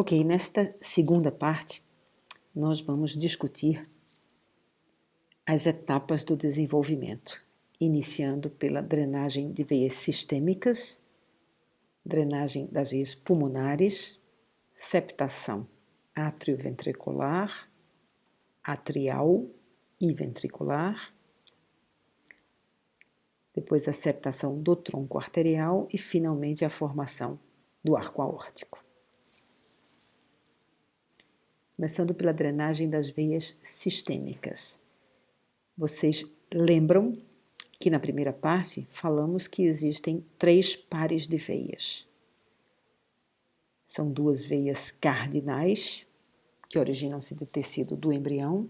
Ok, nesta segunda parte, nós vamos discutir as etapas do desenvolvimento, iniciando pela drenagem de veias sistêmicas, drenagem das veias pulmonares, septação atrioventricular, atrial e ventricular, depois a septação do tronco arterial e, finalmente, a formação do arco aórtico. Começando pela drenagem das veias sistêmicas. Vocês lembram que na primeira parte falamos que existem 3 pares de veias. São 2 veias cardinais, que originam-se de tecido do embrião,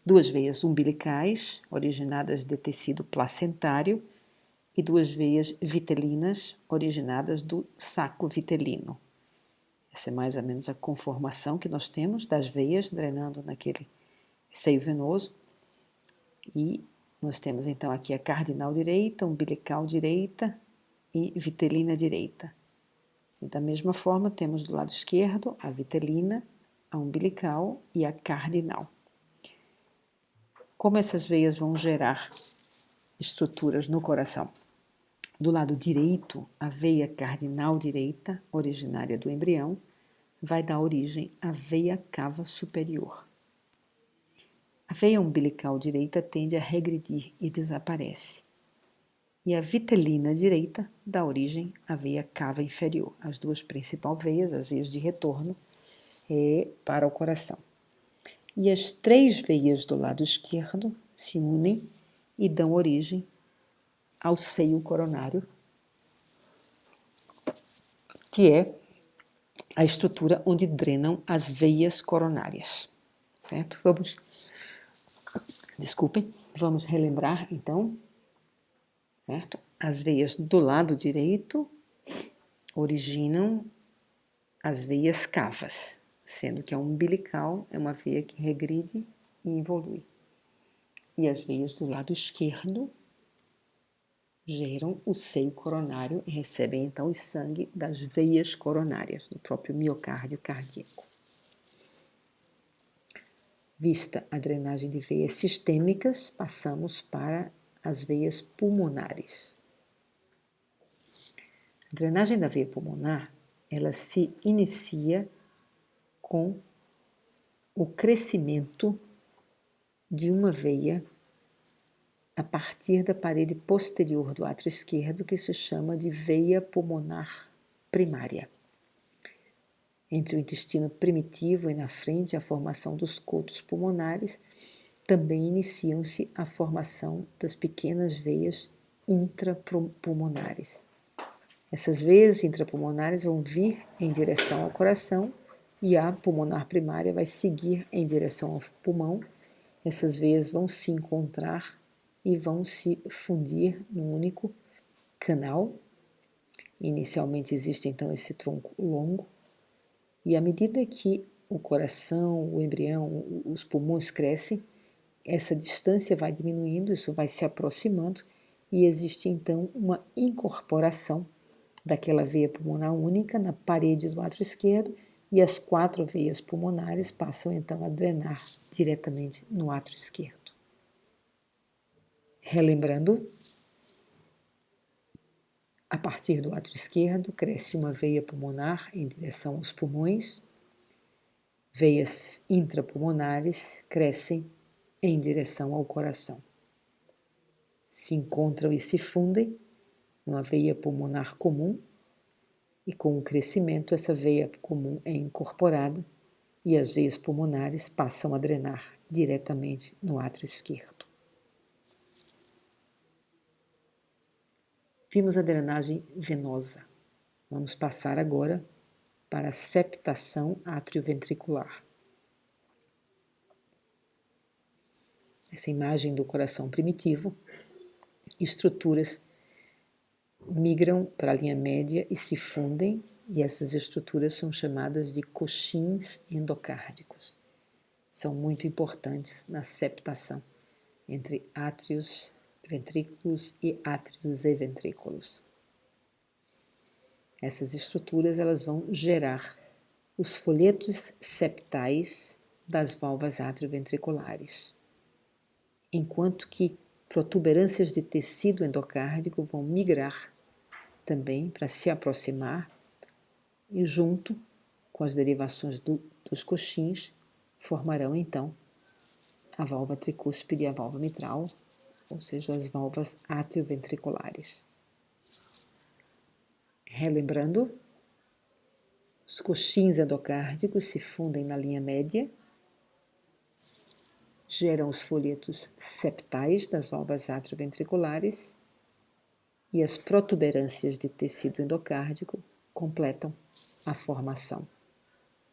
2 veias umbilicais, originadas de tecido placentário, e 2 veias vitelinas, originadas do saco vitelino. Essa é mais ou menos a conformação que nós temos das veias drenando naquele seio venoso. E nós temos então aqui a cardinal direita, umbilical direita e vitelina direita. E da mesma forma temos do lado esquerdo a vitelina, a umbilical e a cardinal. Como essas veias vão gerar estruturas no coração? Do lado direito, a veia cardinal direita, originária do embrião, vai dar origem à veia cava superior. A veia umbilical direita tende a regredir e desaparece. E a vitelina direita dá origem à veia cava inferior. As 2 principais veias, as veias de retorno, para o coração. E as 3 veias do lado esquerdo se unem e dão origem ao seio coronário, que é a estrutura onde drenam as veias coronárias, certo? Vamos relembrar então, certo? As veias do lado direito originam as veias cavas, sendo que a umbilical é uma veia que regride e evolui. E as veias do lado esquerdo geram o seio coronário e recebem então o sangue das veias coronárias, do próprio miocárdio cardíaco. Vista a drenagem de veias sistêmicas, passamos para as veias pulmonares. A drenagem da veia pulmonar, ela se inicia com o crescimento de uma veia a partir da parede posterior do átrio esquerdo, que se chama de veia pulmonar primária. Entre o intestino primitivo e na frente a formação dos cotos pulmonares, também iniciam-se a formação das pequenas veias intrapulmonares. Essas veias intrapulmonares vão vir em direção ao coração e a pulmonar primária vai seguir em direção ao pulmão. Essas veias vão se encontrar e vão se fundir num único canal. Inicialmente existe então esse tronco longo, e à medida que o coração, o embrião, os pulmões crescem, essa distância vai diminuindo, isso vai se aproximando, e existe então uma incorporação daquela veia pulmonar única na parede do átrio esquerdo, e as 4 veias pulmonares passam então a drenar diretamente no átrio esquerdo. Relembrando, a partir do átrio esquerdo cresce uma veia pulmonar em direção aos pulmões, veias intrapulmonares crescem em direção ao coração. Se encontram e se fundem numa veia pulmonar comum, e com o crescimento essa veia comum é incorporada e as veias pulmonares passam a drenar diretamente no átrio esquerdo. Vimos a drenagem venosa. Vamos passar agora para a septação atrioventricular. Essa imagem do coração primitivo, estruturas migram para a linha média e se fundem, e essas estruturas são chamadas de coxins endocárdicos. São muito importantes na septação entre átrios, ventrículos e átrios e ventrículos. Essas estruturas elas vão gerar os folhetos septais das válvulas atrioventriculares, enquanto que protuberâncias de tecido endocárdico vão migrar também para se aproximar e, junto com as derivações dos coxins, formarão então a válvula tricúspide e a válvula mitral, ou seja, as válvulas atrioventriculares. Relembrando, os coxins endocárdicos se fundem na linha média, geram os folhetos septais das válvulas atrioventriculares e as protuberâncias de tecido endocárdico completam a formação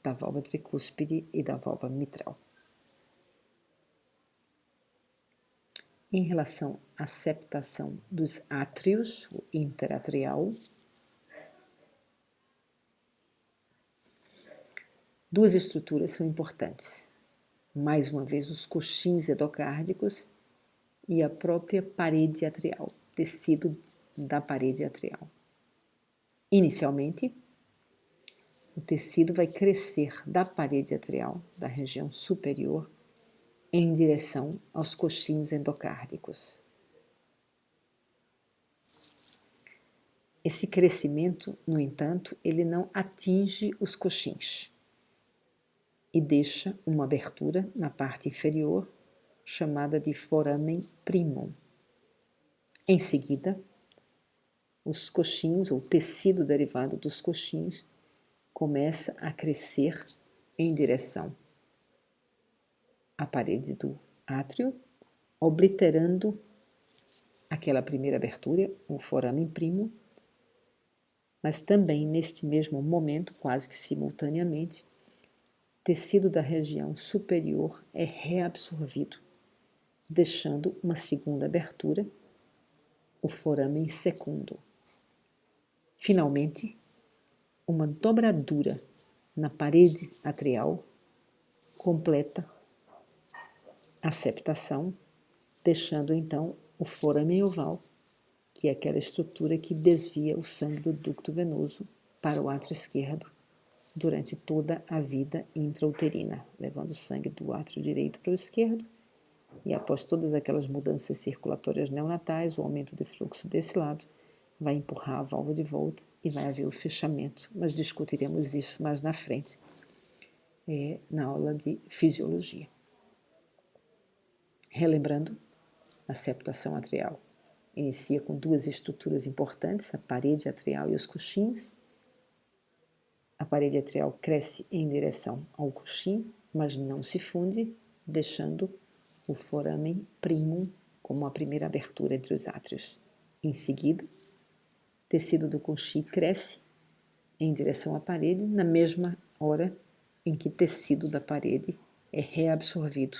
da válvula tricúspide e da válvula mitral. Em relação à septação dos átrios, o interatrial, duas estruturas são importantes. Mais uma vez, os coxins endocárdicos e a própria parede atrial, tecido da parede atrial. Inicialmente, o tecido vai crescer da parede atrial, da região superior, em direção aos coxins endocárdicos. Esse crescimento, no entanto, ele não atinge os coxins e deixa uma abertura na parte inferior, chamada de foramen primum. Em seguida, os coxins, ou tecido derivado dos coxins, começa a crescer em direção à parede do átrio, obliterando aquela primeira abertura, o foramen primum, mas também neste mesmo momento, quase que simultaneamente, tecido da região superior é reabsorvido, deixando uma segunda abertura, o foramen secundum. Finalmente, uma dobradura na parede atrial completa a septação, deixando então o foramen oval, que é aquela estrutura que desvia o sangue do ducto venoso para o átrio esquerdo durante toda a vida intrauterina, levando o sangue do átrio direito para o esquerdo, e após todas aquelas mudanças circulatórias neonatais, o aumento de fluxo desse lado vai empurrar a válvula de volta e vai haver o fechamento, mas discutiremos isso mais na frente, na aula de fisiologia. Relembrando, a septação atrial inicia com duas estruturas importantes, a parede atrial e os coxins. A parede atrial cresce em direção ao coxim, mas não se funde, deixando o foramen primum como a primeira abertura entre os átrios. Em seguida, tecido do coxim cresce em direção à parede, na mesma hora em que tecido da parede é reabsorvido,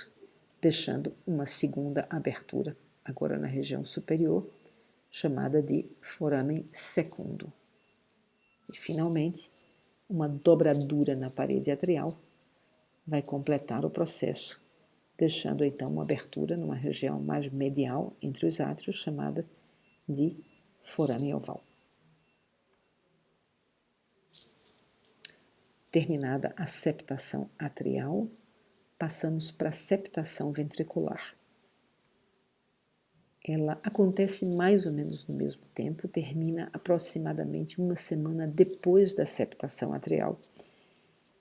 deixando uma segunda abertura, agora na região superior, chamada de foramen secundum. E, finalmente, uma dobradura na parede atrial vai completar o processo, deixando então uma abertura numa região mais medial entre os átrios, chamada de foramen oval. Terminada a septação atrial, passamos para a septação ventricular. Ela acontece mais ou menos no mesmo tempo, termina aproximadamente uma semana depois da septação atrial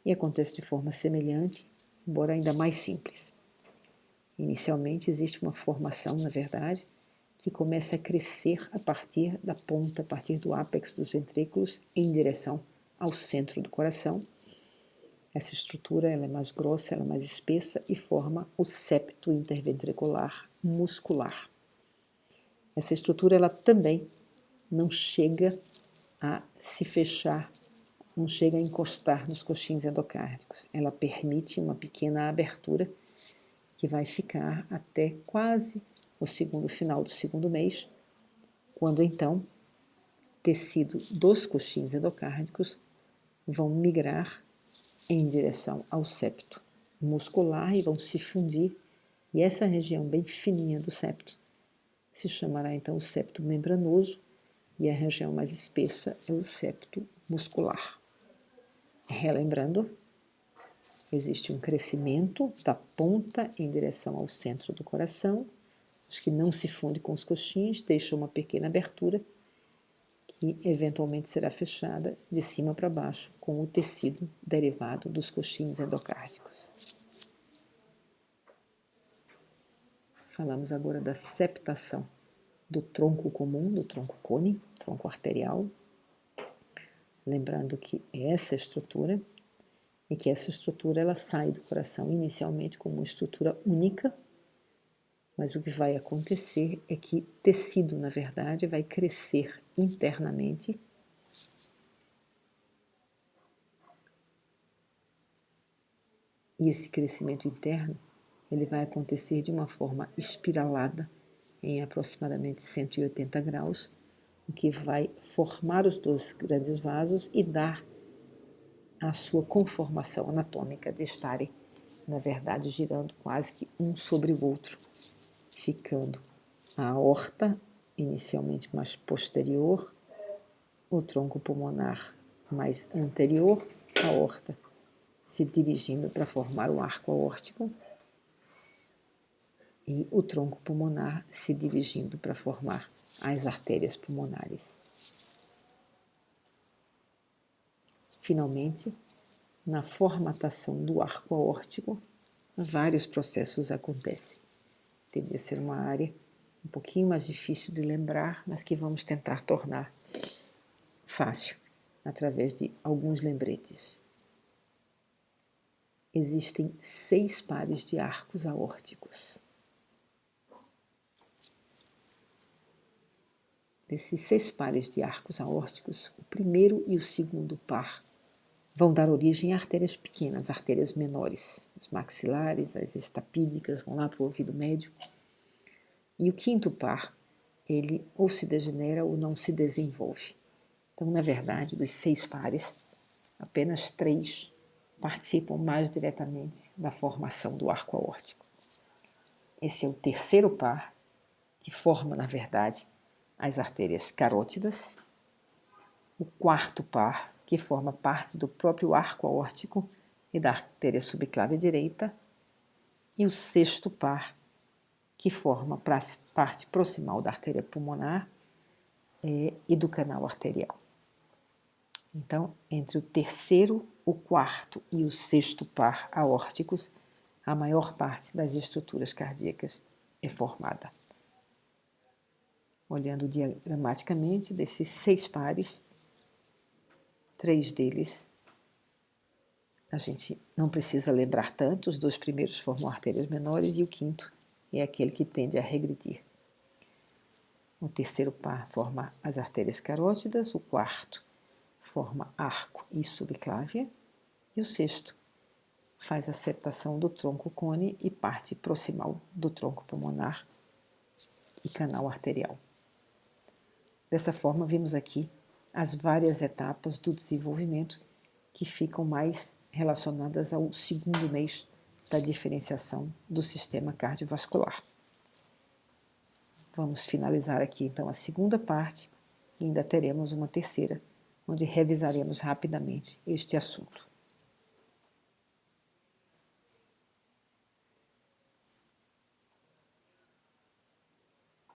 e acontece de forma semelhante, embora ainda mais simples. Inicialmente existe uma formação, na verdade, que começa a crescer a partir da ponta, a partir do ápex dos ventrículos, em direção ao centro do coração. Essa estrutura ela é mais grossa, ela é mais espessa e forma o septo interventricular muscular. Essa estrutura ela também não chega a se fechar, não chega a encostar nos coxins endocárdicos. Ela permite uma pequena abertura que vai ficar até quase o final do segundo mês, quando então tecido dos coxins endocárdicos vão migrar em direção ao septo muscular e vão se fundir, e essa região bem fininha do septo se chamará então o septo membranoso, e a região mais espessa é o septo muscular. Relembrando, existe um crescimento da ponta em direção ao centro do coração, que não se funde com os coxins, deixa uma pequena abertura que eventualmente será fechada de cima para baixo com o tecido derivado dos coxins endocárdicos. Falamos agora da septação do tronco comum, do tronco cone, tronco arterial. Lembrando que essa estrutura, e que essa estrutura ela sai do coração inicialmente como uma estrutura única, mas o que vai acontecer é que tecido, na verdade, vai crescer internamente e esse crescimento interno ele vai acontecer de uma forma espiralada em aproximadamente 180 graus, o que vai formar os dois grandes vasos e dar a sua conformação anatômica de estarem, na verdade, girando quase que um sobre o outro, ficando a aorta inicialmente mais posterior, o tronco pulmonar mais anterior, a aorta se dirigindo para formar o arco aórtico e o tronco pulmonar se dirigindo para formar as artérias pulmonares. Finalmente, na formatação do arco aórtico, vários processos acontecem. Tende a ser uma área um pouquinho mais difícil de lembrar, mas que vamos tentar tornar fácil através de alguns lembretes. Existem 6 pares de arcos aórticos. Desses 6 pares de arcos aórticos, o primeiro e o segundo par vão dar origem a artérias pequenas, artérias menores. Os maxilares, as estapídicas vão lá para o ouvido médio. E o quinto par, ele ou se degenera ou não se desenvolve. Então, na verdade, dos 6 pares, apenas 3 participam mais diretamente da formação do arco aórtico. Esse é o terceiro par, que forma, na verdade, as artérias carótidas. O quarto par, que forma parte do próprio arco aórtico e da artéria subclave direita. E o sexto par, que forma parte proximal da artéria pulmonar e do canal arterial. Então, entre o terceiro, o quarto e o sexto par aórticos, a maior parte das estruturas cardíacas é formada. Olhando diagramaticamente, desses 6 pares, 3 deles a gente não precisa lembrar tanto, os 2 primeiros formam artérias menores e o quinto é aquele que tende a regredir. O terceiro par forma as artérias carótidas, o quarto forma arco e subclávia e o sexto faz a septação do tronco cone e parte proximal do tronco pulmonar e canal arterial. Dessa forma, vimos aqui as várias etapas do desenvolvimento que ficam mais relacionadas ao segundo mês da diferenciação do sistema cardiovascular. Vamos finalizar aqui então a segunda parte e ainda teremos uma terceira, onde revisaremos rapidamente este assunto.